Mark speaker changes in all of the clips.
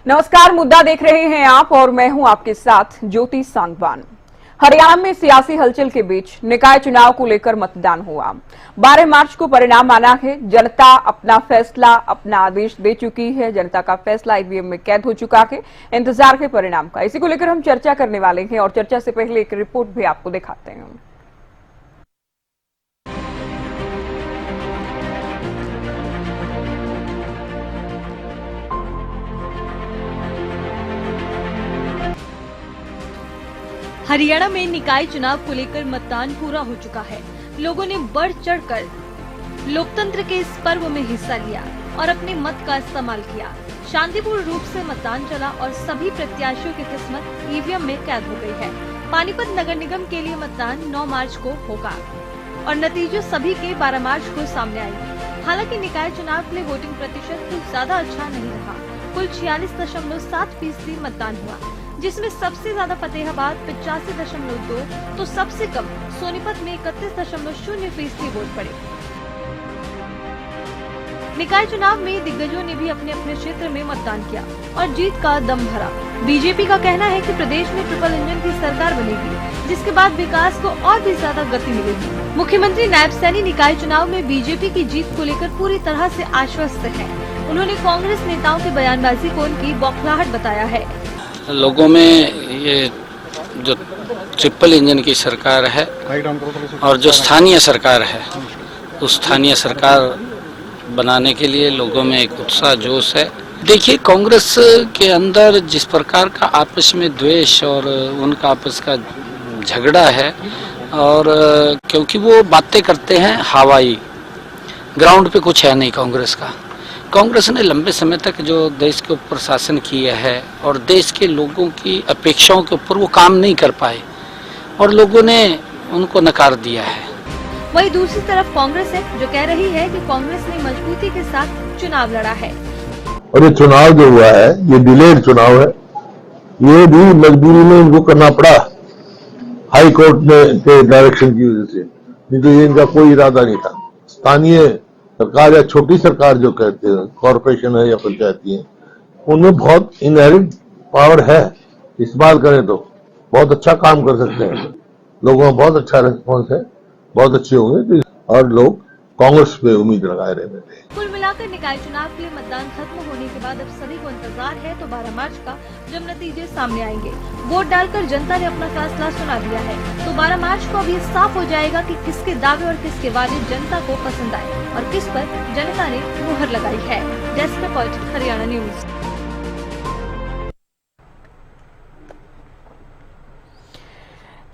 Speaker 1: नमस्कार, मुद्दा देख रहे हैं आप और मैं हूं आपके साथ ज्योति सांगवान। हरियाणा में सियासी हलचल के बीच निकाय चुनाव को लेकर मतदान हुआ। 12 मार्च को परिणाम आना है। जनता अपना फैसला, अपना आदेश दे चुकी है। जनता का फैसला ईवीएम में कैद हो चुका है। इंतजार है परिणाम का। इसी को लेकर हम चर्चा करने वाले हैं और चर्चा से पहले एक रिपोर्ट भी आपको दिखाते हैं।
Speaker 2: हरियाणा में निकाय चुनाव को लेकर मतदान पूरा हो चुका है। लोगों ने बढ़ चढ़कर लोकतंत्र के इस पर्व में हिस्सा लिया और अपने मत का इस्तेमाल किया। शांतिपूर्ण रूप से मतदान चला और सभी प्रत्याशियों की किस्मत ईवीएम में कैद हो गई है। पानीपत नगर निगम के लिए मतदान 9 मार्च को होगा और नतीजे सभी के 12 मार्च को सामने आएंगे। हालांकि निकाय चुनाव के लिए वोटिंग प्रतिशत कुछ ज्यादा अच्छा नहीं रहा। कुल 46.7% मतदान हुआ, जिसमें सबसे ज्यादा फतेहाबाद 85.2 तो सबसे कम सोनीपत में 31.0% वोट पड़े। निकाय चुनाव में दिग्गजों ने भी अपने अपने क्षेत्र में मतदान किया और जीत का दम भरा। बीजेपी का कहना है कि प्रदेश में ट्रिपल इंजन की सरकार बनेगी, जिसके बाद विकास को और भी ज्यादा गति मिलेगी। मुख्यमंत्री नायब सैनी निकाय चुनाव में बीजेपी की जीत को लेकर पूरी तरह से आश्वस्त है। उन्होंने कांग्रेस नेताओं की बयानबाजी को उनकी बौखलाहट बताया है।
Speaker 3: लोगों में ये जो ट्रिपल इंजन की सरकार है और जो स्थानीय सरकार है, उस स्थानीय सरकार बनाने के लिए लोगों में एक उत्साह जोश है। देखिए, कांग्रेस के अंदर जिस प्रकार का आपस में द्वेष और उनका आपस का झगड़ा है, और क्योंकि वो बातें करते हैं हवाई, ग्राउंड पे कुछ है नहीं कांग्रेस का। कांग्रेस ने लंबे समय तक जो देश के ऊपर शासन किया है और देश के लोगों की अपेक्षाओं के ऊपर वो काम नहीं कर पाए और लोगों ने उनको नकार दिया है।
Speaker 2: वहीं दूसरी तरफ कांग्रेस है जो कह रही है कि कांग्रेस ने मजबूती के साथ चुनाव लड़ा है।
Speaker 4: और ये चुनाव जो हुआ है, ये डिलेड चुनाव है। ये भी मजबूरी में इनको करना पड़ा, हाई कोर्ट में के डायरेक्शन की वजह से, नहीं तो ये इनका कोई इरादा नहीं था। स्थानीय सरकार या छोटी सरकार जो कहते हैं, कॉर्पोरेशन है या पंचायती है, उनमें बहुत इनहेरेंट पावर है। इस्तेमाल करें तो बहुत अच्छा काम कर सकते हैं। लोगों का बहुत अच्छा रिस्पॉन्स है, बहुत अच्छे होंगे और लोग कांग्रेस पे उम्मीद लगाए रहे थे।
Speaker 2: कुल मिलाकर निकाय चुनाव के लिए मतदान खत्म होने के बाद अब सभी को इंतजार है तो 12 मार्च का, जब नतीजे सामने आएंगे। वोट डालकर जनता ने अपना फैसला सुना दिया है, तो 12 मार्च को अब ये साफ हो जाएगा कि किसके दावे और किसके वादे जनता को पसंद आए और किस पर जनता ने मुहर लगाई है। Desk report, Haryana news.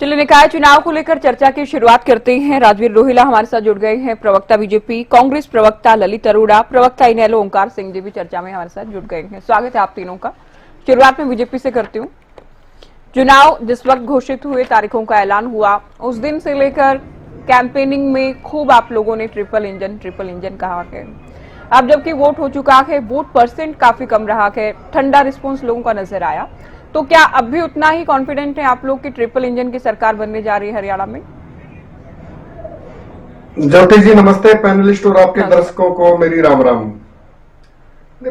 Speaker 1: चलिए, निकाय चुनाव को लेकर चर्चा की शुरुआत करते हैं। राजवीर रोहिला हमारे साथ जुड़ गए हैं, प्रवक्ता बीजेपी, कांग्रेस प्रवक्ता ललित अरोड़ा, प्रवक्ता इनेलो ओंकार सिंह जी भी चर्चा में हमारे साथ जुड़ गए हैं। स्वागत है आप तीनों का। शुरुआत में बीजेपी से करती हूँ। चुनाव जिस वक्त घोषित हुए, तारीखों का ऐलान हुआ, उस दिन से लेकर कैंपेनिंग में खूब आप लोगों ने ट्रिपल इंजन कहा है। अब जबकि वोट हो चुका है, वोट परसेंट काफी कम रहा है, ठंडा रिस्पॉन्स लोगों का नजर आया, तो क्या अब भी उतना ही कॉन्फिडेंट है आप लोग कि ट्रिपल इंजन की सरकार बनने जा रही है हरियाणा में?
Speaker 5: ज्योति जी नमस्ते, पैनलिस्ट और आपके दर्शकों को मेरी राम राम।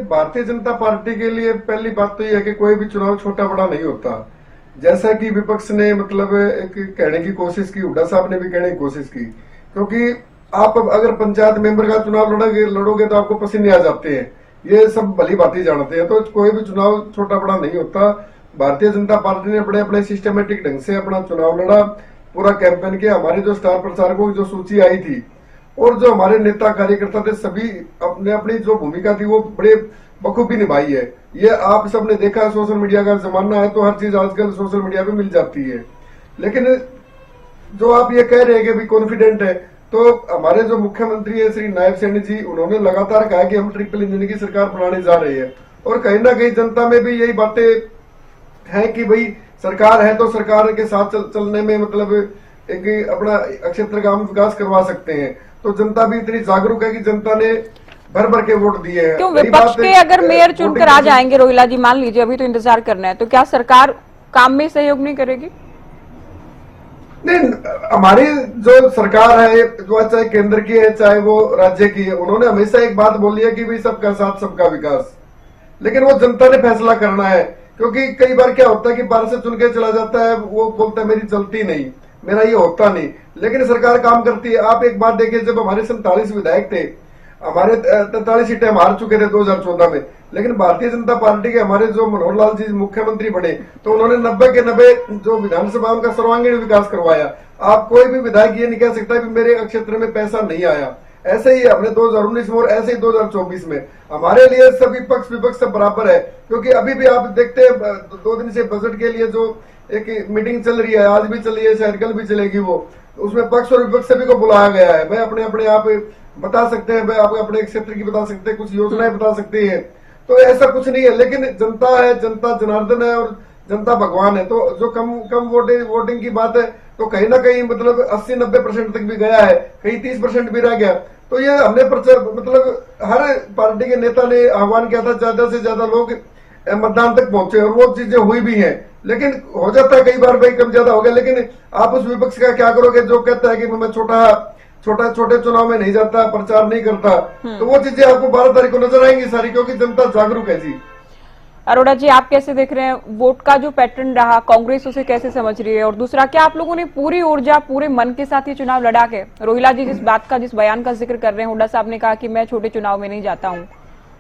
Speaker 5: भारतीय जनता पार्टी के लिए पहली बात तो यह है कि कोई भी चुनाव छोटा बड़ा नहीं होता। जैसा कि विपक्ष ने मतलब एक कहने की कोशिश की, हुड्डा साहब ने भी कहने की कोशिश की, क्योंकि आप अगर पंचायत मेंबर का चुनाव लड़ोगे तो आपको पसीने आ जाते हैं, ये सब भली बात ही जानते हैं। तो कोई भी चुनाव छोटा बड़ा नहीं होता। भारतीय जनता पार्टी ने बड़े अपने सिस्टमेटिक ढंग से अपना चुनाव लड़ा, पूरा कैंपेन किया। हमारी जो स्टार प्रचारकों की जो सूची आई थी और जो हमारे नेता कार्यकर्ता थे, सभी अपने अपनी जो भूमिका थी वो बड़े बखूबी निभाई है। ये आप सबने देखा, सोशल मीडिया का जमाना है तो हर चीज आजकल सोशल मीडिया पे मिल जाती है। लेकिन जो आप ये कह रहे हैं कि भी कॉन्फिडेंट है, तो हमारे जो मुख्यमंत्री है श्री नायब सैनी जी, उन्होंने लगातार कहा कि हम ट्रिपल इंजन की सरकार बनाने जा रहे हैं और कहीं ना कहीं जनता में भी यही बातें है कि भाई सरकार है तो सरकार के साथ चलने में मतलब एक अपना क्षेत्र का हम विकास करवा सकते हैं। तो जनता भी इतनी जागरूक है कि जनता ने भर भर के वोट दिए हैं।
Speaker 1: क्यों विपक्ष के अगर मेयर चुनकर आ जाएंगे रोहिला जी, मान लीजिए अभी तो इंतजार करना है, तो क्या सरकार काम में सहयोग नहीं करेगी?
Speaker 5: नहीं, हमारी जो सरकार है, जो चाहे केंद्र की है चाहे वो राज्य की है, उन्होंने हमेशा एक बात बोली है कि भाई सबका साथ सबका विकास। लेकिन वो जनता ने फैसला करना है। क्योंकि कई बार क्या होता है कि बाहर से चुन के चला जाता है, वो बोलता है मेरी चलती नहीं, मेरा ये होता नहीं, लेकिन सरकार काम करती है। आप एक बात देखिए, जब हमारे 47 विधायक थे, हमारे 43 सीटें हम हार चुके थे 2014 में, लेकिन भारतीय जनता पार्टी के हमारे जो मनोहर लाल जी मुख्यमंत्री बने तो उन्होंने 90 के 90 जो विधानसभा का सर्वांगीण विकास करवाया। आप कोई भी विधायक ये नहीं कह सकता कि मेरे क्षेत्र में पैसा नहीं आया। ऐसे ही हमने 2019 में और ऐसे ही 2024 में हमारे लिए सभी पक्ष विपक्ष सब बराबर है। क्योंकि अभी भी आप देखते हैं 2 दिन से बजट के लिए जो एक मीटिंग चल रही है, आज भी चल रही है, शायद कल भी चलेगी, वो उसमें पक्ष और विपक्ष सभी को बुलाया गया है। भाई अपने अपने आप बता सकते हैं, भाई आप अपने क्षेत्र की बता सकते हैं, कुछ योजनाएं बता सकते हैं, तो ऐसा कुछ नहीं है। लेकिन जनता है, जनता जनार्दन है और जनता भगवान है। तो जो कम वोटिंग की बात है, तो कहीं ना कहीं मतलब 80-90% तक भी गया है, कहीं 30% भी रह गया। तो ये हमने मतलब हर पार्टी के नेता ने आह्वान किया था ज्यादा से ज्यादा लोग मतदान तक पहुंचे और वो चीजें हुई भी हैं। लेकिन हो जाता है कई बार भाई कम ज्यादा हो गया, लेकिन आप उस विपक्ष का क्या करोगे जो कहता है कि मैं छोटे चुनाव में नहीं जाता, प्रचार नहीं करता, तो वो चीजें आपको 12 तारीख को नजर आएंगी सारी, क्योंकि जनता जागरूक है जी।
Speaker 1: अरोड़ा जी, आप कैसे देख रहे हैं वोट का जो पैटर्न रहा, कांग्रेस उसे कैसे समझ रही है? और दूसरा, क्या आप लोगों ने पूरी ऊर्जा पूरे मन के साथ ये चुनाव लड़ा के? रोहिला जी जिस बयान का जिक्र कर रहे हैं, हुड्डा साहब ने कहा कि मैं छोटे चुनाव में नहीं जाता हूं,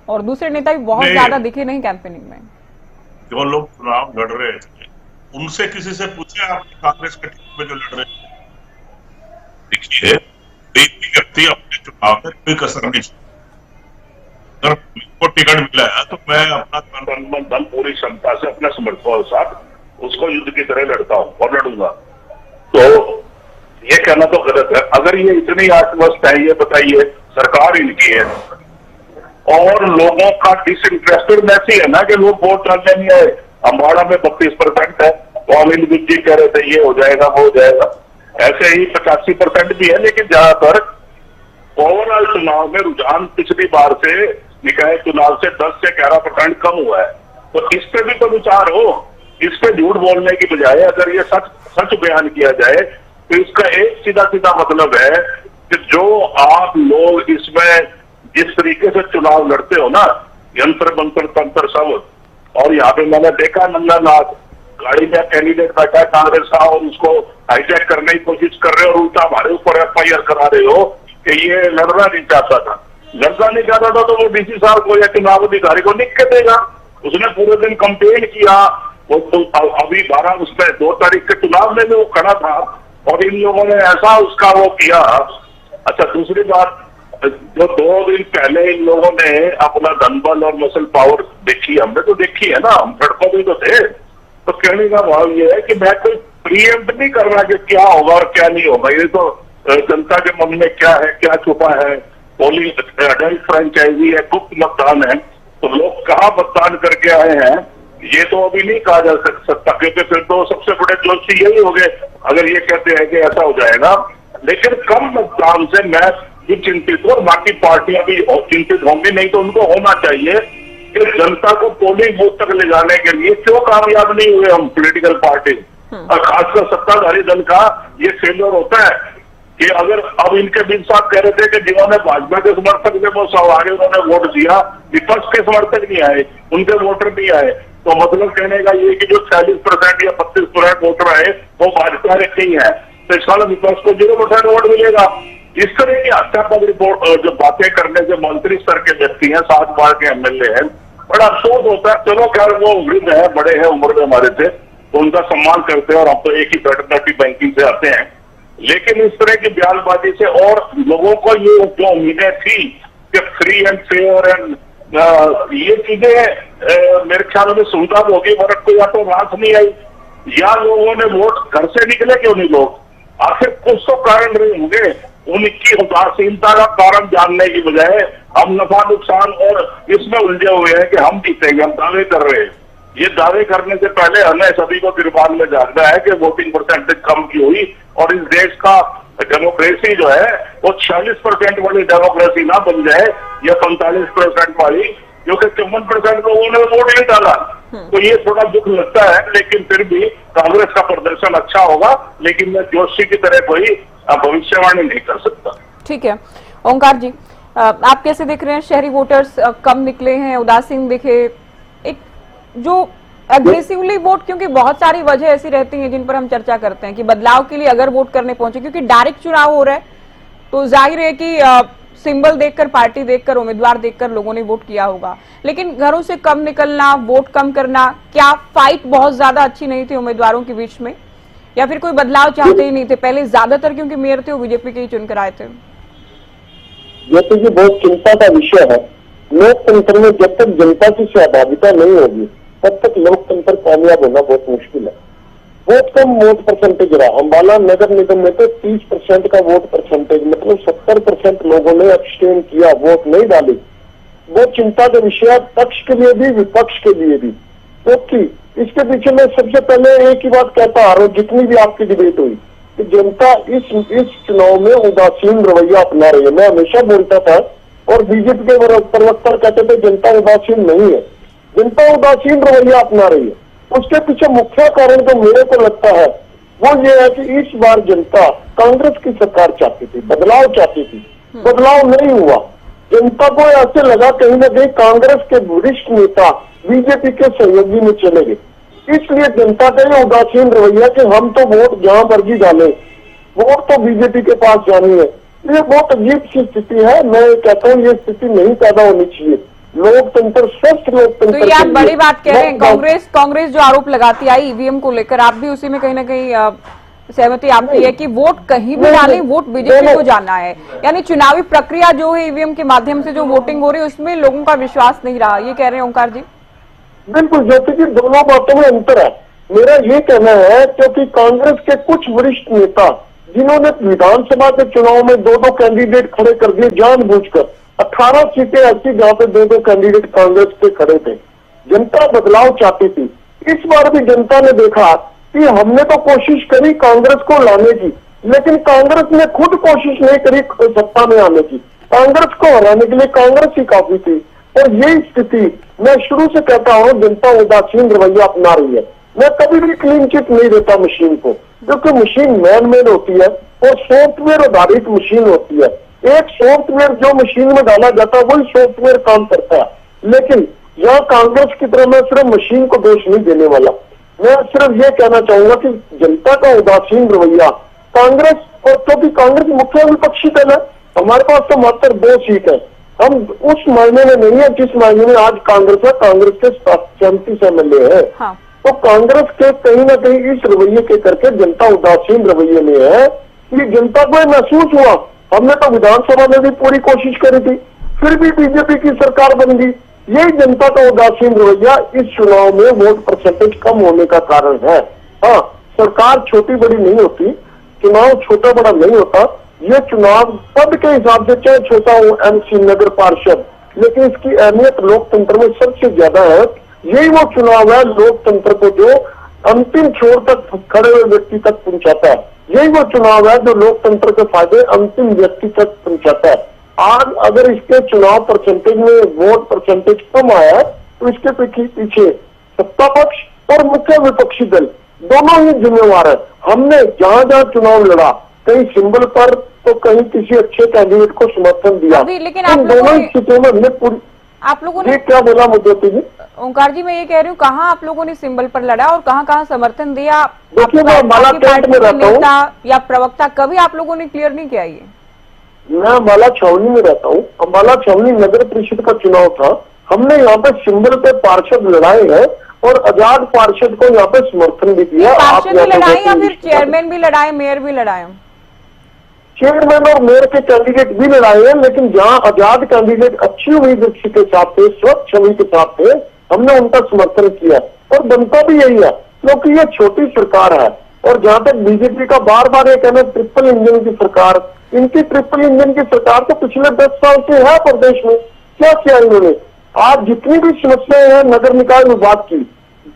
Speaker 1: और दूसरे नेता भी बहुत ज्यादा दिखे नहीं कैंपेनिंग में।
Speaker 6: जो लोग चुनाव लड़ रहे थे उनसे किसी से पूछे आप कांग्रेस के टिकट में जो लड़ रहे थे? देखिए, एक व्यक्ति अपने चुनाव में कोई कसर नहीं, अगर को टिकट मिला है तो मैं अपना धन पूरी क्षमता से अपने समर्थकों के साथ उसको युद्ध की तरह लड़ता हूं और लड़ूंगा। तो ये कहना तो गलत है। अगर ये इतनी आश्वस्त है, ये बताइए, सरकार इनकी है और लोगों का डिसइंटरेस्टेड मैसेज है ना कि लोग वोट डालने नहीं आए। अम्बाड़ा में 32% है, तो अमित जी कह रहे थे ये हो जाएगा वो हो जाएगा, ऐसे ही 85% भी है। लेकिन ज्यादातर ओवरऑल चुनाव में रुझान पिछली बार से निकाय चुनाव से 10 से 11% कम हुआ है। तो इस पे भी तो विचार हो। इस पे झूठ बोलने की बजाय अगर ये सच बयान किया जाए तो इसका एक सीधा मतलब है कि जो आप लोग इसमें जिस तरीके से चुनाव लड़ते हो ना, यंत्र मंत्र तंत्र सब, और यहाँ पे मैंने देखा नंदा नाथ गाड़ी में कैंडिडेट बैठा है कांग्रेस का और उसको हाईजैक करने की कोशिश कर रहे हो और उल्टा हमारे ऊपर FIR करा रहे हो कि ये लड़ना नहीं चाहता था। लड़ना नहीं चाहता था तो वो DC साहब को या चुनाव अधिकारी को लिख के देगा। उसने पूरे दिन कंपेन किया, वो तो अभी 2 तारीख के चुनाव में भी वो खड़ा था और इन लोगों ने ऐसा उसका वो किया। अच्छा, दूसरी बात, जो 2 दिन पहले इन लोगों ने अपना धनबल और मसल पावर देखी, हमने तो देखी है ना, हम सड़कों में तो थे। तो कहने का भाव ये है कि मैं कोई प्रीएम्प्ट नहीं कर रहा कि क्या होगा और क्या नहीं होगा। ये तो जनता के मन में क्या है, क्या छुपा है, पोलिंग अडल्ट फ्रेंचाइजी है, गुप्त मतदान है, तो लोग कहाँ मतदान करके आए हैं ये तो अभी नहीं कहा जा सकता, क्योंकि फिर तो सबसे बड़े जोशी यही हो गए अगर ये कहते हैं कि ऐसा हो जाएगा। लेकिन कम मतदान से मैं भी चिंतित हूँ और बाकी पार्टियां भी चिंतित होंगी। नहीं तो उनको होना चाहिए कि जनता को पोलिंग बूथ तक ले जाने के लिए क्यों कामयाब नहीं हुए हम पॉलिटिकल पार्टी, और खासकर सत्ताधारी दल का ये फेलियर होता है कि अगर अब इनके बिन साहब कह रहे थे कि जिन्होंने भाजपा के समर्थक थे वो सब आगे उन्होंने वोट दिया, विपक्ष के समर्थक नहीं आए, उनके वोटर नहीं आए, तो मतलब कहने का ये कि जो 40% या 32% वोटर आए वो भाजपा के नहीं है, तो इस साल विपक्ष को 0% वोट मिलेगा। इस तरह की हत्यापद रिपोर्ट जो बातें करने से मंत्री स्तर के व्यक्ति हैं, 7 बार के MLA हैं, बड़ा अफसोस होता है। चलो खैर वो वृद्ध है, बड़े हैं, उम्र में हमारे से, तो उनका सम्मान करते हैं और हम तो एक ही फैटर्निटी बैंकिंग से आते हैं। लेकिन इस तरह की बयानबाजी से और लोगों को ये जो उम्मीदें थी कि फ्री एंड फेयर एंड ये चीजें मेरे ख्याल में सुविधा होगी, वर्ग को या तो रास नहीं आई या लोगों ने वोट घर से निकले क्यों नहीं लोग, आखिर कुछ तो कारण रहे होंगे। उनकी उदासीनता का कारण जानने की बजाय हम नफा नुकसान और इसमें उलझे हुए हैं कि हम जीतेंगे, हम दावे कर रहे हैं। ये दावे करने से पहले हमें सभी को गिरबान में जानना है कि वोटिंग परसेंटेज कम की हुई और इस देश का डेमोक्रेसी जो है वो 46% वाली डेमोक्रेसी ना बन जाए या 45% वाली, क्योंकि 54% लोगों ने वोट नहीं डाला। तो ये थोड़ा दुख लगता है, लेकिन फिर भी कांग्रेस का प्रदर्शन अच्छा होगा, लेकिन मैं जोशी की तरह कोई भविष्यवाणी नहीं कर सकता।
Speaker 1: ठीक है, ओंकार जी, आप कैसे देख रहे हैं? शहरी वोटर्स कम निकले हैं, उदासीन दिखे, एक जो एग्रेसिवली वोट, क्योंकि बहुत सारी वजह ऐसी रहती हैं जिन पर हम चर्चा करते हैं कि बदलाव के लिए अगर वोट करने पहुंचे, क्योंकि डायरेक्ट चुनाव हो रहा है तो जाहिर है कि सिंबल देखकर, पार्टी देखकर, उम्मीदवार देखकर लोगों ने वोट किया होगा, लेकिन घरों से कम निकलना, वोट कम करना, क्या फाइट बहुत ज्यादा अच्छी नहीं थी उम्मीदवारों के बीच में, या फिर कोई बदलाव चाहते ही नहीं थे? पहले ज्यादातर क्योंकि मेयर थे वो बीजेपी के ही चुनकर आए थे।
Speaker 7: ये तो ये बहुत चिंता का विषय है। लोकतंत्र में जब तक जनता की सहभागिता नहीं होगी तब तक लोकतंत्र कामयाब होना बहुत मुश्किल है। बहुत कम वोट परसेंटेज रहा। अम्बाला नगर निगम में तो 30% का वोट परसेंटेज, मतलब 70% लोगों ने अब्सटेन किया, वोट नहीं डाली। बहुत चिंता का विषय है, पक्ष के लिए भी विपक्ष के लिए भी, क्योंकि इसके पीछे मैं सबसे पहले एक ही बात कहता आ रहा हूँ, जितनी भी आपकी डिबेट हुई कि जनता इस चुनाव में उदासीन रवैया अपना रही है। मैं हमेशा बोलता था और बीजेपी के प्रवक्ता कहते थे जनता उदासीन नहीं है, जनता उदासीन रवैया अपना रही है। उसके पीछे मुख्य कारण तो मेरे को लगता है वो ये है कि इस बार जनता कांग्रेस की सरकार चाहती थी, बदलाव चाहती थी, बदलाव नहीं हुआ। जनता को ऐसे लगा कहीं ना कहीं कांग्रेस के वरिष्ठ नेता बीजेपी के सहयोगी में चले गए, इसलिए जनता का ये उदासीन रवैया कि हम तो वोट जहां मर्जी डालें, वोट तो बीजेपी के पास जानी है। ये बहुत अजीब सी स्थिति है। मैं कहता हूँ ये स्थिति नहीं पैदा होनी चाहिए। लोकतंत्र, स्वस्थ लोकतंत्र।
Speaker 1: तो ये आप बड़ी बात कह रहे हैं। कांग्रेस जो आरोप लगाती आई ईवीएम को लेकर, आप भी उसी में कहीं ना कहीं सहमति आपकी है कि वोट कहीं भी डालें, वोट बीजेपी को जाना है, यानी चुनावी प्रक्रिया जो है ईवीएम के माध्यम से जो वोटिंग हो रही है उसमें लोगों का विश्वास नहीं रहा, ये कह रहे हैं ओंकार जी?
Speaker 7: बिल्कुल, जैसे कि दोनों बातों में अंतर है। मेरा ये कहना है क्योंकि कांग्रेस के कुछ वरिष्ठ नेता जिन्होंने विधानसभा के चुनाव में 2-2 कैंडिडेट खड़े कर दिए जानबूझकर, 18 सीटें ऐसी जहां पे 2-2 कैंडिडेट कांग्रेस के खड़े थे। जनता बदलाव चाहती थी। इस बार भी जनता ने देखा कि हमने तो कोशिश करी कांग्रेस को लाने की, लेकिन कांग्रेस ने खुद कोशिश नहीं करी सत्ता में आने की। कांग्रेस को हराने के लिए कांग्रेस ही काफी थी। और यही स्थिति मैं शुरू से कहता हूँ, जनता उदासीन रवैया अपना रही है। मैं कभी भी क्लीन चिट नहीं देता मशीन को, क्योंकि मशीन मैन मेड होती है और सॉफ्टवेयर आधारित मशीन होती है। एक सॉफ्टवेयर जो मशीन में डाला जाता है वही सॉफ्टवेयर काम करता है। लेकिन यहाँ कांग्रेस की तरह मैं सिर्फ मशीन को दोष नहीं देने वाला, मैं सिर्फ ये कहना चाहूंगा कि जनता का उदासीन रवैया कांग्रेस, और क्योंकि कांग्रेस मुख्य विपक्षी दल है, हमारे पास तो मात्र 2 सीट है। हम उस मायने में नहीं है जिस मायने में आज कांग्रेस है। कांग्रेस के 37 MLA है।
Speaker 1: हाँ।
Speaker 7: तो कांग्रेस के कहीं ना कहीं इस रवैये के करके जनता उदासीन रवैये में है। ये जनता को महसूस हुआ। हमने तो विधानसभा में भी पूरी कोशिश करी थी, फिर भी बीजेपी की सरकार बन गई। यही जनता का उदासीन रवैया इस चुनाव में वोट परसेंटेज कम होने का कारण है। हाँ, सरकार छोटी बड़ी नहीं होती, चुनाव छोटा बड़ा नहीं होता। ये चुनाव पद के हिसाब से चाहे छोटा हो, MC, नगर पार्षद, लेकिन इसकी अहमियत लोकतंत्र में सबसे ज्यादा है। यही वो चुनाव है लोकतंत्र को जो अंतिम छोर तक खड़े हुए व्यक्ति तक पहुंचाता है। यही वो चुनाव है जो लोकतंत्र के फायदे अंतिम व्यक्ति तक पहुंचाता है। आज अगर इसके चुनाव परसेंटेज में वोट परसेंटेज कम आया है तो इसके पीछे सत्ता पक्ष और मुख्य विपक्षी दल दोनों ही जिम्मेवार है। हमने जहां जहां चुनाव लड़ा, कहीं सिंबल पर तो कहीं किसी अच्छे कैंडिडेट को समर्थन दिया।
Speaker 1: लेकिन आप
Speaker 7: दोनों ही स्थितियों में हमने पूरी,
Speaker 1: आप लोगों ने
Speaker 7: क्या बोला मुझे जी?
Speaker 1: ओंकार जी, मैं ये कह रही हूँ, कहाँ आप लोगों ने सिंबल पर लड़ा और कहाँ समर्थन दिया?
Speaker 7: देखिए, मैं अम्बाला कैंट में रहता हूँ
Speaker 1: या प्रवक्ता, कभी आप लोगों ने क्लियर नहीं किया ये?
Speaker 7: मैं अम्बाला छावनी में रहता हूँ। अम्बाला छावनी नगर परिषद का चुनाव था। हमने यहाँ पे सिंबल पे पार्षद लड़ाए हैं और आजाद पार्षद को यहाँ पे समर्थन भी दिया।
Speaker 1: पार्षद भी लड़ाए या फिर चेयरमैन भी लड़ाए, मेयर भी लड़ाए?
Speaker 7: चेयरमैन और मेयर के कैंडिडेट भी लड़ाए हैं, लेकिन जहां आजाद कैंडिडेट अच्छी उम्मीद के साथ थे, स्वच्छ छवि के साथ थे, हमने उनका समर्थन किया। और बनता भी यही है क्योंकि ये छोटी सरकार है। और जहां तक बीजेपी का बार बार ये कहना ट्रिपल इंजन की सरकार, इनकी ट्रिपल इंजन की सरकार तो पिछले 10 साल से है प्रदेश में। क्या किया इन्होंने? आज जितनी भी समस्याएं हैं नगर निकाय विभाग की,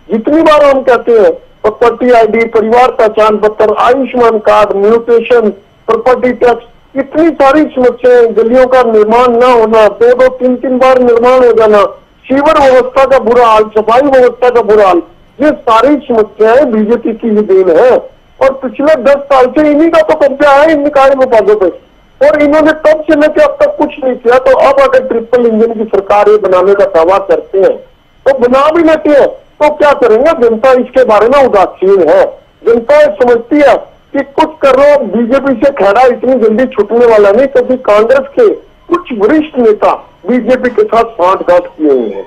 Speaker 7: जितनी बार हम कहते हैं प्रॉपर्टी ID, परिवार पहचान पत्र, Ayushman card, mutation, property tax, इतनी सारी समस्याएं, गलियों का निर्माण न होना, 2-2, 3-3 बार निर्माण हो जाना, सीवर व्यवस्था का बुरा हाल, सफाई व्यवस्था का बुरा हाल, ये सारी समस्याएं बीजेपी की ही देन है। और पिछले 10 साल से इन्हीं का तो कब्जा है इन निकाय विभागों पे, और इन्होंने तब से लेकर अब तक कुछ नहीं किया। तो अब अगर ट्रिपल इंजन की सरकार ये बनाने का दावा करते हैं तो बना भी लेते हैं, तो क्या करेंगे? जनता इसके बारे में उदासीन है। जनता समझती है कि कुछ करो, बीजेपी से खड़ा इतनी जल्दी छूटने वाला नहीं, क्योंकि कांग्रेस के कुछ वरिष्ठ नेता बीजेपी के साथ सांठगांठ किए हुए हैं।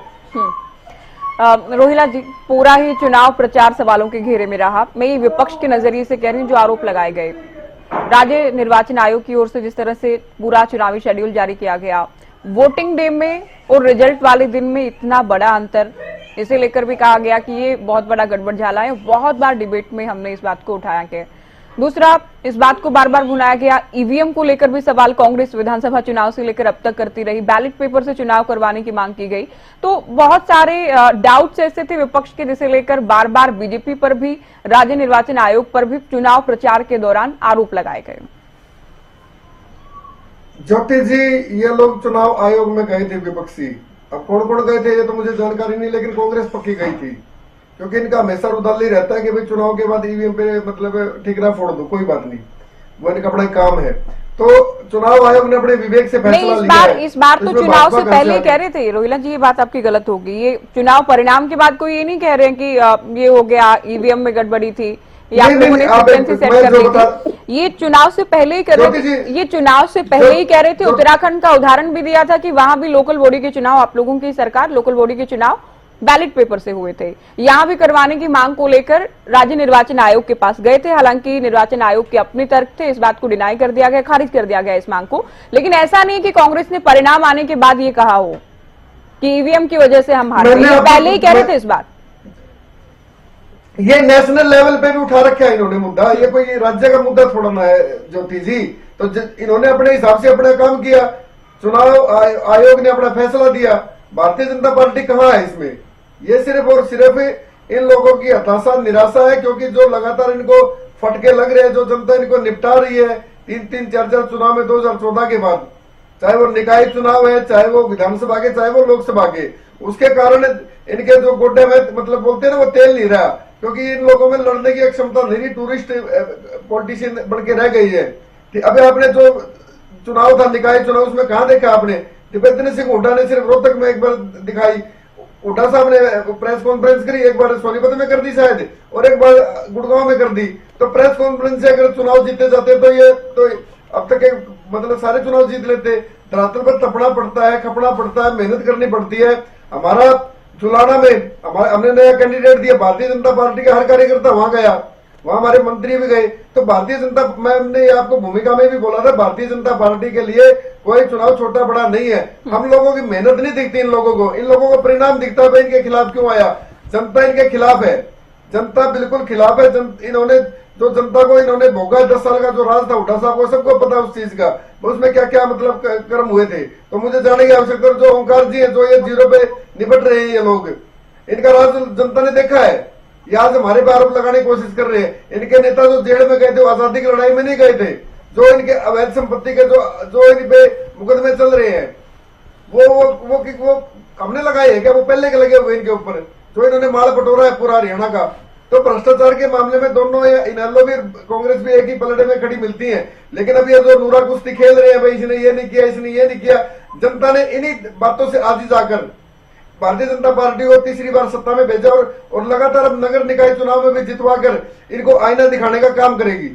Speaker 1: रोहिला जी, पूरा ही चुनाव प्रचार सवालों के घेरे में रहा। मैं ये विपक्ष के नजरिए से कह रही हूँ, जो आरोप लगाए गए राज्य निर्वाचन आयोग की ओर से, जिस तरह से पूरा चुनावी शेड्यूल जारी किया गया, वोटिंग डे में और रिजल्ट वाले दिन में इतना बड़ा अंतर, इसे लेकर भी कहा गया कि ये बहुत बड़ा गड़बड़झाला है। बहुत बार डिबेट में हमने इस बात को उठाया कि दूसरा, इस बात को बार बार भुनाया गया, ईवीएम को लेकर भी सवाल कांग्रेस विधानसभा चुनाव से लेकर अब तक करती रही, बैलेट पेपर से चुनाव करवाने की मांग की गई। तो बहुत सारे डाउट्स ऐसे थे विपक्ष के, जिसे लेकर बार बार बीजेपी पर भी, राज्य निर्वाचन आयोग पर भी चुनाव प्रचार के दौरान आरोप लगाए गए।
Speaker 5: ज्योति जी, ये लोग चुनाव आयोग में गए थे विपक्षी। अब कौन कौन गए थे ये तो मुझे जानकारी नहीं, लेकिन कांग्रेस पक्की गई थी, क्योंकि इनका हमेशा रुदल ही रहता है कि भाई चुनाव के बाद ईवीएम पे मतलब ठिकरा फोड़ दो, कोई बात नहीं, वो इनका बड़ा काम है। तो चुनाव आयोग ने अपने विवेक से फैसला लिया है।
Speaker 1: इस बार तो चुनाव से पहले ही कह रहे थे रोहिला जी, ये बात आपकी गलत होगी। ये चुनाव परिणाम के बाद कोई ये नहीं कह रहे हैं कि ये हो गया, ईवीएम में गड़बड़ी थी या लोगों ने फ्रीक्वेंसी सेट कर दी थी। ये चुनाव से पहले ही कर रहे थे, ये चुनाव से पहले ही कह रहे थे। उत्तराखंड का उदाहरण भी दिया था कि वहां भी लोकल बॉडी के चुनाव, आप लोगों की सरकार लोकल बॉडी के चुनाव बैलेट पेपर से हुए थे। यहां भी करवाने की मांग को लेकर राज्य निर्वाचन आयोग के पास गए थे। हालांकि निर्वाचन आयोग के अपने तर्क थे, इस बात को डिनाई कर दिया गया, खारिज कर दिया गया इस मांग को। लेकिन ऐसा नहीं कि कांग्रेस ने परिणाम आने के बाद ये कहा हो कि ईवीएम की वजह से हम हारे, पहले ही कह रहे थे इस बात।
Speaker 5: ये नेशनल लेवल पे भी उठा रखा है इन्होंने मुद्दा, ये कोई राज्य का मुद्दा थोड़ा ना है ज्योति जी। तो इन्होंने अपने हिसाब से अपना काम किया, चुनाव आयोग ने अपना फैसला दिया। भारतीय जनता पार्टी कहाँ है इसमें? ये सिर्फ और सिर्फ इन लोगों की हताशा, निराशा है, क्योंकि जो लगातार इनको फटके लग रहे हैं, जो जनता इनको निपटा रही है 3-3, 4-4 चुनाव में 2014 के बाद, चाहे वो निकाय चुनाव है, चाहे वो विधानसभा के, चाहे वो लोकसभा के, उसके कारण इनके जो गोड्डे में मतलब बोलते हैं ना, वो तेल नहीं रहा, क्योंकि इन लोगों में लड़ने की क्षमता नहीं, टूरिस्ट पॉलिटिशियन बन के रह गई है। अभी आपने जो चुनाव था निकाय चुनाव, उसमें कहा देखा आपने? दिपेंद्र सिंह हुड्डा ने सिर्फ रोहतक में एक बार दिखाई, हुड्डा साहब ने प्रेस कॉन्फ्रेंस करी, एक बार सोनीपत में कर दी शायद, और एक बार गुड़गांव में कर दी। तो प्रेस कॉन्फ्रेंस से अगर चुनाव जीते जाते तो ये तो अब तक मतलब सारे चुनाव जीत लेते। धरातल पर तपना पड़ता है, खपना पड़ता है, मेहनत करनी पड़ती है। हमारा जुलाना में हमने नया कैंडिडेट दिया, भारतीय जनता पार्टी का हर कार्यकर्ता वहां गया, वहां हमारे मंत्री भी गए। तो भारतीय जनता, मैंने आपको भूमिका में भी बोला था, भारतीय जनता पार्टी के लिए कोई चुनाव छोटा बड़ा नहीं है। हम लोगों की मेहनत नहीं दिखती इन लोगों को परिणाम दिखता है। इनके खिलाफ क्यों आया? जनता इनके खिलाफ है, जनता बिल्कुल खिलाफ है। इन्होंने जो जनता को इन्होंने भोगा 10 साल का जो राज था हुड्डा साहब को, सबको पता उस चीज का, उसमें क्या क्या मतलब कर्म हुए थे। तो मुझे जानने की आवश्यकता, जो ओंकार जी है, जो ये जीरो पे निपट रहे हैं, ये लोग, इनका राज जनता ने देखा है। ये आज हमारे पे आरोप लगाने की कोशिश कर रहे हैं। इनके नेता जो जेल में गए थे, वो आजादी की लड़ाई में नहीं गए थे। जो इनके अवैध संपत्ति के जो इन पे मुकदमे चल रहे हैं, वो हमने लगाए है क्या? वो पहले के लगे हुए इनके ऊपर, जो इन्होंने माल बटोरा है पूरा हरियाणा का। तो भ्रष्टाचार के मामले में दोनों इनेलो भी कांग्रेस भी एक ही पलड़े में खड़ी मिलती है। लेकिन अब ये जो नूरा कुश्ती खेल रहे हैं, भाई इसने ये नहीं किया, इसने ये नहीं किया, जनता ने इन्हीं बातों से आज जाकर भारतीय जनता पार्टी को तीसरी बार सत्ता में भेजा और लगातार अब नगर निकाय चुनाव में भी जितवा कर इनको आईना दिखाने का काम करेगी।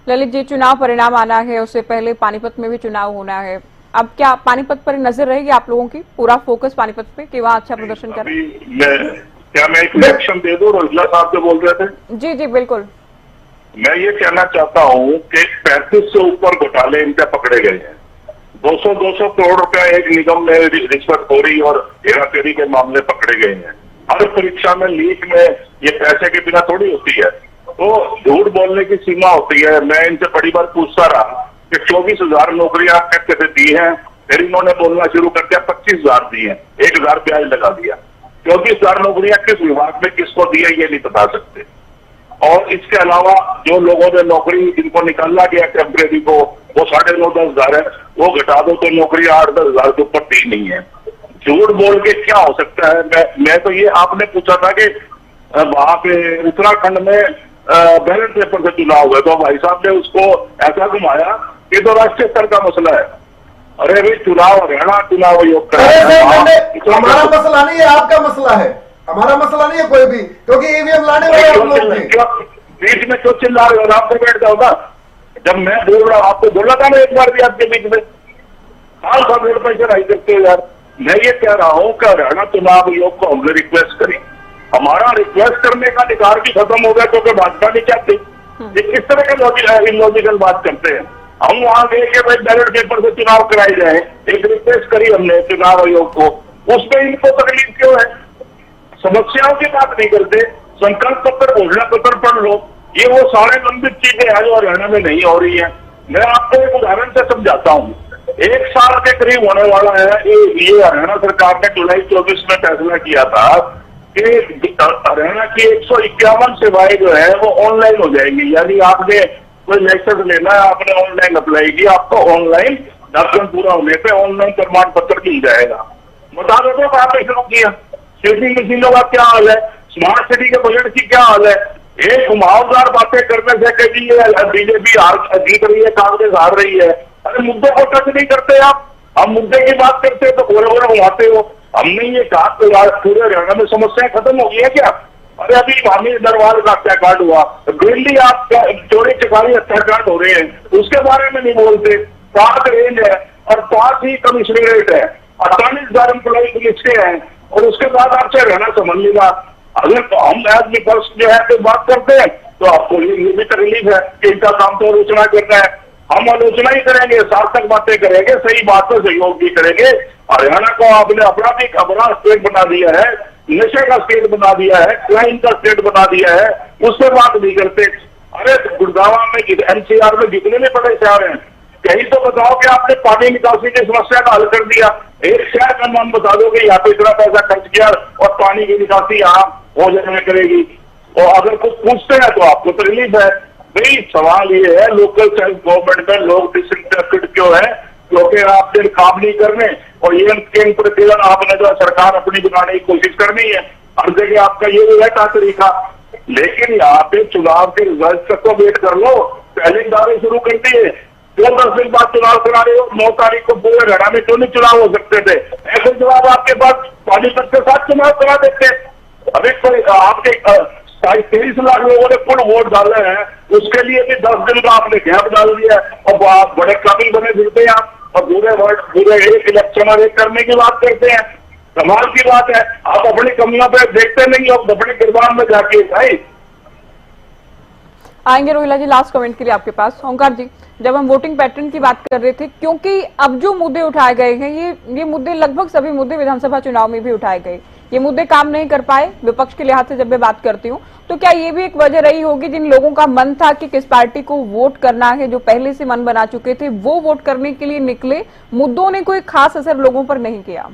Speaker 1: ललित जी, चुनाव परिणाम आना है, उससे पहले पानीपत में भी चुनाव होना है। अब क्या पानीपत पर नजर रहेगी आप लोगों की? पूरा फोकस पानीपत पे कि वहाँ अच्छा प्रदर्शन करें?
Speaker 6: क्या मैं एक रिएक्शन दे दूं? रोहिला साहब जो बोल रहे थे।
Speaker 1: जी जी बिल्कुल।
Speaker 6: मैं ये कहना चाहता हूँ कि 35 से ऊपर घोटाले इनके पकड़े गए हैं। 200 करोड़ रुपया एक निगम में रिश्वतखोरी और हेराफेरी के मामले पकड़े गए हैं। हर परीक्षा में लीक में ये पैसे के बिना थोड़ी होती है, तो झूठ बोलने की सीमा होती है। मैं इनसे बड़ी बार पूछता रहा कि 24,000 नौकरियां कैसे दी हैं, फिर इन्होंने बोलना शुरू कर दिया 25,000 दी है, 1,000 ब्याज लगा दिया। 24,000 नौकरियां किस विभाग में किसको दी है ये नहीं बता सकते। और इसके अलावा जो लोगों ने नौकरी जिनको निकाला गया टेम्परेरी को, वो 9,500-10,000 है, वो घटा दो तो नौकरी 8-10,000 के ऊपर दी नहीं है। झूठ बोल के क्या हो सकता है? मैं तो ये आपने पूछा था कि वहां पे उत्तराखंड में बैलेट पेपर से चुनाव हुआ, तो भाई साहब ने उसको ऐसा घुमाया कि तो राष्ट्रीय स्तर का मसला है। अरे भाई, चुनाव हरियाणा चुनाव आयोग का
Speaker 5: हमारा मसला नहीं है, आपका मसला है। हमारा मसला नहीं है कोई भी, क्योंकि ईवीएम लाने वाले हम लोग थे।
Speaker 6: बीच में क्यों चिल्ला रहे हो? आराम से बैठ जाओ ना। जब मैं बोल रहा हूँ, आपको बोला था ना एक बार भी आपके बीच में, हाल का मेरे पैसे नहीं सकते यार। मैं ये कह रहा हूँ कि हरियाणा चुनाव आयोग को हमने रिक्वेस्ट करी, हमारा रिक्वेस्ट करने का अधिकार भी खत्म हो गया क्योंकि भाजपा नहीं चाहती। ये किस तरह के इलॉजिकल बात करते हैं? हम वहां गए कि भाई बैलेट पेपर से चुनाव कराए जाए, एक रिक्वेस्ट करी हमने चुनाव आयोग को, उसमें इनको तकलीफ क्यों है? समस्याओं की बात नहीं करते, संकल्प पत्र, घोषणा पत्र पढ़ लो। ये वो सारे लंबित चीजें हैं जो हरियाणा में नहीं हो रही है। मैं आपको एक उदाहरण से समझाता हूँ। 1 साल के करीब होने वाला है, ये हरियाणा सरकार ने जुलाई 24 में फैसला किया था कि हरियाणा की 151 सेवाएं जो है वो ऑनलाइन हो जाएंगी। यानी आपने कोई लाइसेंस लेना है, आपने ऑनलाइन अप्लाई किया, आपको ऑनलाइन डॉक्यूमेंट पूरा होने पे ऑनलाइन प्रमाण पत्र मिल जाएगा। बता दो तो आपने शुरू किया। शेपिंग मशीनों का क्या हाल है? स्मार्ट सिटी के बजट की क्या हाल है? एक घुमावदार बातें करने से कि जी ये बीजेपी जीत रही है, कांग्रेस हार रही है। अरे मुद्दों को टच नहीं करते आप। हम मुद्दे की बात करते हैं तो गोरे गोरे घुमाते हो। हमने ये कहा तो यार पूरे हरियाणा में समस्याएं खत्म हो गई है क्या? अरे अभी भामी दरबार का हत्याकांड हुआ, दिल्ली आप चोरी चकारी हत्याकांड हो रहे हैं, उसके बारे में नहीं बोलते। 7 रेंज है और 5 ही कमिश्नरेट है, 48,000 एम्प्लॉय पुलिस के हैं, और उसके बाद आपसे हरियाणा समझ लेगा। अगर तो हम आज विपक्ष जो है तो बात करते हैं तो आपको ये भी तकलीफ है कि इनका काम तो आलोचना करना है। हम आलोचना ही करेंगे, सार्थक बातें करेंगे, सही बात पर सहयोग भी करेंगे। हरियाणा को आपने अपना स्टेट बना दिया है, नशे का स्टेट बना दिया है, क्राइम का स्टेट बना दिया है, उससे बात नहीं करते। अरे गुड़गांव में एनसीआर में जितने भी बड़े शहर हैं, कहीं तो बताओ कि आपने पानी निकासी की समस्या का हल कर दिया। एक शहर का नाम बता दो कि यहाँ पे इतना पैसा खर्च किया और पानी की निकासी यहाँ हो जाने करेगी। और अगर कुछ पूछते हैं तो आपको तकलीफ है। भाई सवाल ये है, लोकल सेल्फ गवर्नमेंट में लोग डिसइंटरेस्टेड क्यों है? क्योंकि आपसे काम नहीं करने और ये प्रतिदिन आपने जो सरकार अपनी बनाने की कोशिश करनी है, हर जगह आपका ये रहता तरीका। लेकिन यहाँ पे चुनाव के रिजल्ट तक तो वेट कर लो, पहले दावे शुरू कर दिए, 10 दिन बाद चुनाव करा रहे हो। 9 तारीख को पूरे हरियाणा में क्यों नहीं चुनाव हो सकते थे? ऐसे जवाब आपके पास पानीपत के साथ चुनाव करा देते। अभी तो आपके 23 लाख लोगों ने पूर्ण वोट डाले हैं, उसके लिए भी 10 दिन का आपने गैप डाल दिया। और आप बड़े काबिल बने फिरते हैं आप, और पूरे एक इलेक्शन और एक करने की बात करते हैं। कमाल की बात है, आप अपनी कमियों पे देखते नहीं हो, अपने किरदार में जाके भाई।
Speaker 1: आएंगे रोहिला जी लास्ट कमेंट के लिए आपके पास। ओंकार जी, जब हम वोटिंग पैटर्न की बात कर रहे थे, क्योंकि अब जो मुद्दे उठाए गए हैं ये मुद्दे लगभग सभी मुद्दे विधानसभा चुनाव में भी उठाए गए, ये मुद्दे काम नहीं कर पाए विपक्ष के लिहाज से। जब मैं बात करती हूँ तो क्या ये भी एक वजह रही होगी जिन लोगों का मन था कि किस पार्टी को वोट करना है, जो पहले से मन बना चुके थे, वो वोट करने के लिए निकले, मुद्दों ने कोई खास असर लोगों पर नहीं किया?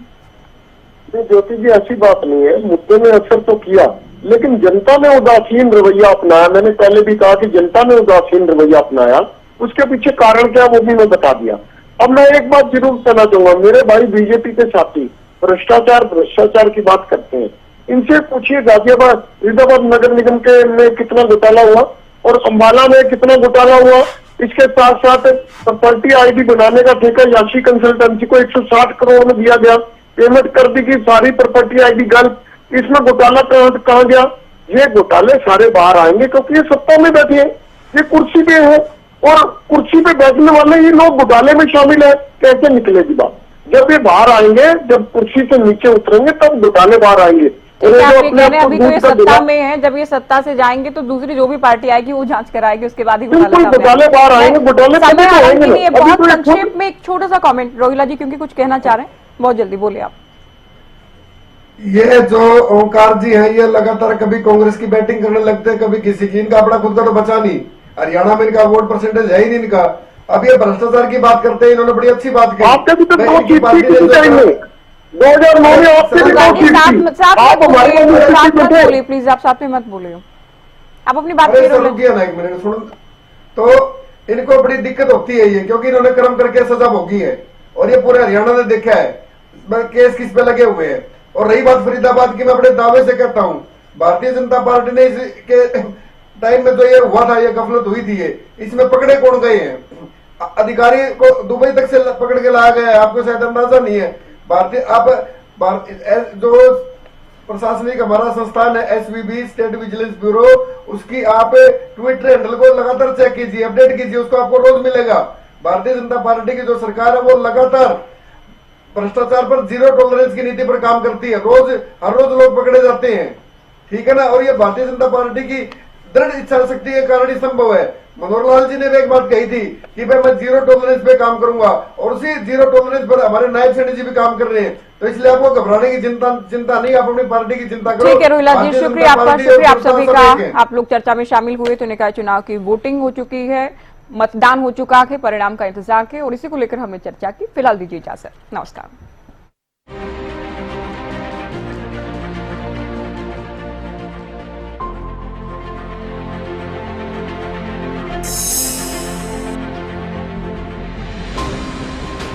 Speaker 7: ज्योति जी ऐसी बात नहीं है, मुद्दे ने असर तो किया, लेकिन जनता ने उदासीन रवैया अपनाया। मैंने पहले भी कहा कि जनता ने उदासीन रवैया अपनाया, उसके पीछे कारण क्या वो भी मैं बता दिया। अब मैं एक बात जरूर कहना चाहूंगा, मेरे भाई बीजेपी के साथी भ्रष्टाचार की बात करते हैं, इनसे पूछिए गाजियाबाद फरीदाबाद नगर निगम के में कितना घोटाला हुआ और अम्बाला में कितना घोटाला हुआ। इसके साथ साथ प्रॉपर्टी आईडी बनाने का ठेका याशी कंसल्टेंसी को 160 करोड़ में दिया गया, पेमेंट कर दी गई, सारी प्रॉपर्टी आईडी गलत। इसमें घोटाला कहाँ गया? ये घोटाले सारे बाहर आएंगे क्योंकि ये सत्ता में बैठे हैं, ये कुर्सी पे है, और कुर्सी पे बैठने वाले ये लोग घोटाले में शामिल है। कैसे निकलेगी बात? जब ये बाहर आएंगे, जब कुर्सी से नीचे उतरेंगे तब घोटाले बाहर आएंगे।
Speaker 1: अभी तो ये सत्ता में है, जब ये सत्ता से जाएंगे तो दूसरी जो भी पार्टी आएगी वो जांच कराएगी, उसके बाद ही
Speaker 7: घोटाले बाहर आएंगे। घोटाले
Speaker 1: बहुत संक्षेप में एक छोटा सा कमेंट रोहिला जी, क्योंकि कुछ कहना चाह रहे हैं, बहुत जल्दी बोले आप।
Speaker 5: ये जो ओंकार जी हैं, ये लगातार कभी कांग्रेस की बैटिंग करने लगते हैं, कभी किसी की। इनका अपना खुद का तो बचा नहीं, हरियाणा में इनका वोट परसेंटेज है ही नहीं इनका। अब ये भ्रष्टाचार की बात करते हैं, इन्होंने बड़ी अच्छी बात की।
Speaker 7: आपके भी तो 2 सीट थी 2009 में, आपके भी 2 सीट थी। आप हमारे
Speaker 1: बोलिए प्लीज, आप साथ में मत बोलिए, आप अपनी बात
Speaker 5: किया ना। 1 मिनट सुन, तो इनको बड़ी दिक्कत होती है ये, क्योंकि इन्होंने कर्म करके सजा भोगी है और ये पूरे हरियाणा ने देखा है केस किस पे लगे हुए हैं। और रही बात फरीदाबाद की, मैं अपने दावे से कहता हूँ, भारतीय जनता पार्टी ने इसके टाइम में तो ये हुआ था, ये गफलत हुई थी, इसमें पकड़े कौन गए हैं? अधिकारी को दुबई तक से पकड़ के लाया गया है, आपको शायद अंदाजा नहीं है। भारतीय अब जो प्रशासनिक हमारा संस्थान है एसवीबी, स्टेट विजिलेंस ब्यूरो, उसकी आप ट्विटर हैंडल को लगातार चेक कीजिए, अपडेट कीजिए, उसको आपको रोज मिलेगा। भारतीय जनता पार्टी की जो सरकार है वो लगातार भ्रष्टाचार पर जीरो टॉलरेंस की नीति पर काम करती है। हर रोज लोग पकड़े जाते हैं, ठीक है ना। और ये भारतीय जनता पार्टी की दृढ़ इच्छा शक्ति के कारण ही संभव है। मनोहर लाल जी ने भी एक बात कही थी कि भाई मैं जीरो टॉलरेंस पे काम करूंगा, और उसी जीरो टॉलरेंस पर हमारे नायब सेठ जी भी काम कर रहे हैं। तो इसलिए आपको घबराने की चिंता नहीं, आप अपनी पार्टी की चिंता करो।
Speaker 1: ठीक है रोहिला जी,
Speaker 5: भारतीय
Speaker 1: शुक्रिया
Speaker 5: जनता
Speaker 1: आपका,
Speaker 5: पार्टी
Speaker 1: शुक्रिया
Speaker 5: और
Speaker 1: आप सभी
Speaker 5: जनता सब एक
Speaker 1: का।
Speaker 5: है।
Speaker 1: आप लोग चर्चा में शामिल हुए तो निकाय चुनाव की वोटिंग हो चुकी है, मतदान हो चुका है, परिणाम का इंतजार किए और इसी को लेकर हमें चर्चा की। फिलहाल दीजिए इजाजत, नमस्कार।